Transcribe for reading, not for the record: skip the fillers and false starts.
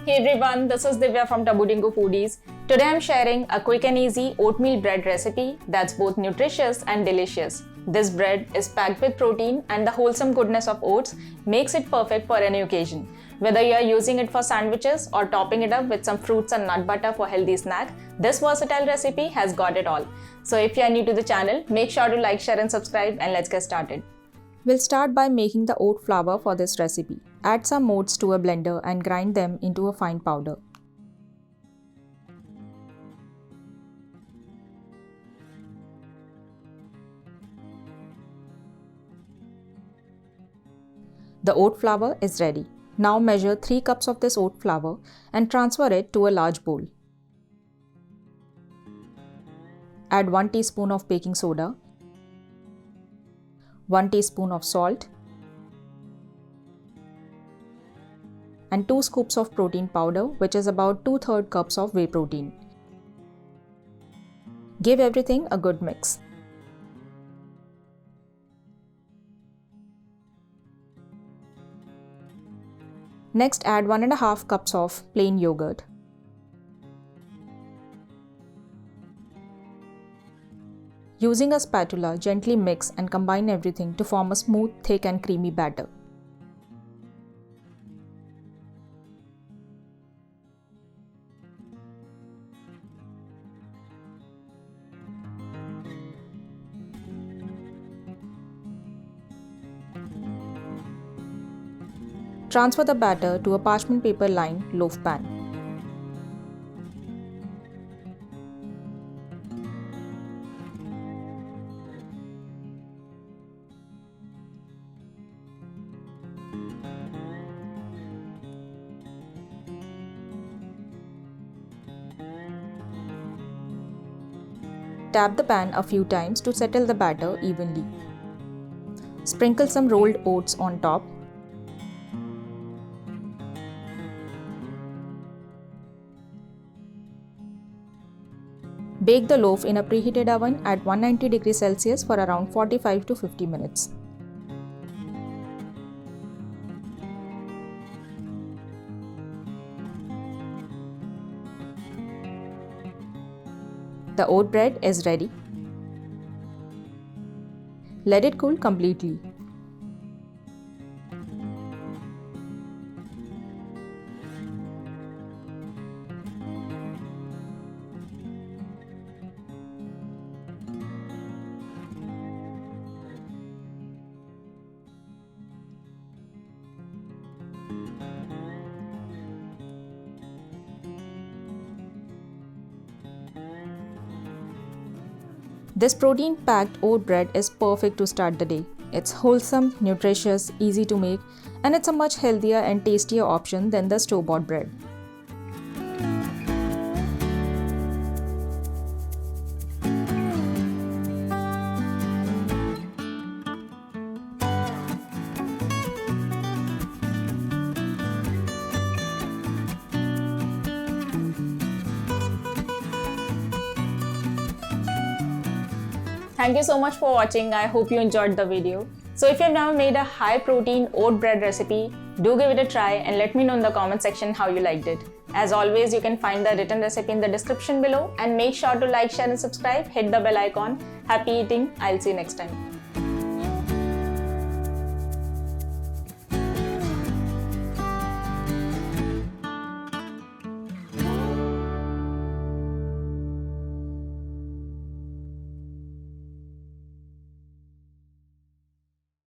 Hey everyone, this is Divya from Tabudingo Foodies. Today I'm sharing a quick and easy oatmeal bread recipe that's both nutritious and delicious. This bread is packed with protein and the wholesome goodness of oats makes it perfect for any occasion. Whether you are using it for sandwiches or topping it up with some fruits and nut butter for healthy snack, this versatile recipe has got it all. So if you are new to the channel, make sure to like, share and subscribe and let's get started. We'll start by making the oat flour for this recipe. Add some oats to a blender and grind them into a fine powder. The oat flour is ready. Now measure 3 cups of this oat flour and transfer it to a large bowl. Add 1 teaspoon of baking soda, 1 teaspoon of salt, and 2 scoops of protein powder, which is about 2/3 cups of whey protein. Give everything a good mix. Next, add 1.5 cups of plain yogurt. Using a spatula, gently mix and combine everything to form a smooth, thick and creamy batter. Transfer the batter to a parchment paper lined loaf pan. Tap the pan a few times to settle the batter evenly. Sprinkle some rolled oats on top. Bake the loaf in a preheated oven at 190 degrees Celsius for around 45 to 50 minutes. The oat bread is ready. Let it cool completely. This protein-packed oat bread is perfect to start the day. It's wholesome, nutritious, easy to make, and it's a much healthier and tastier option than the store-bought bread. Thank you so much for watching. I hope you enjoyed the video. So if you've never made a high protein oat bread recipe, do give it a try and let me know in the comment section how you liked it. As always, you can find the written recipe in the description below and make sure to like, share and subscribe. Hit the bell icon. Happy eating. I'll see you next time.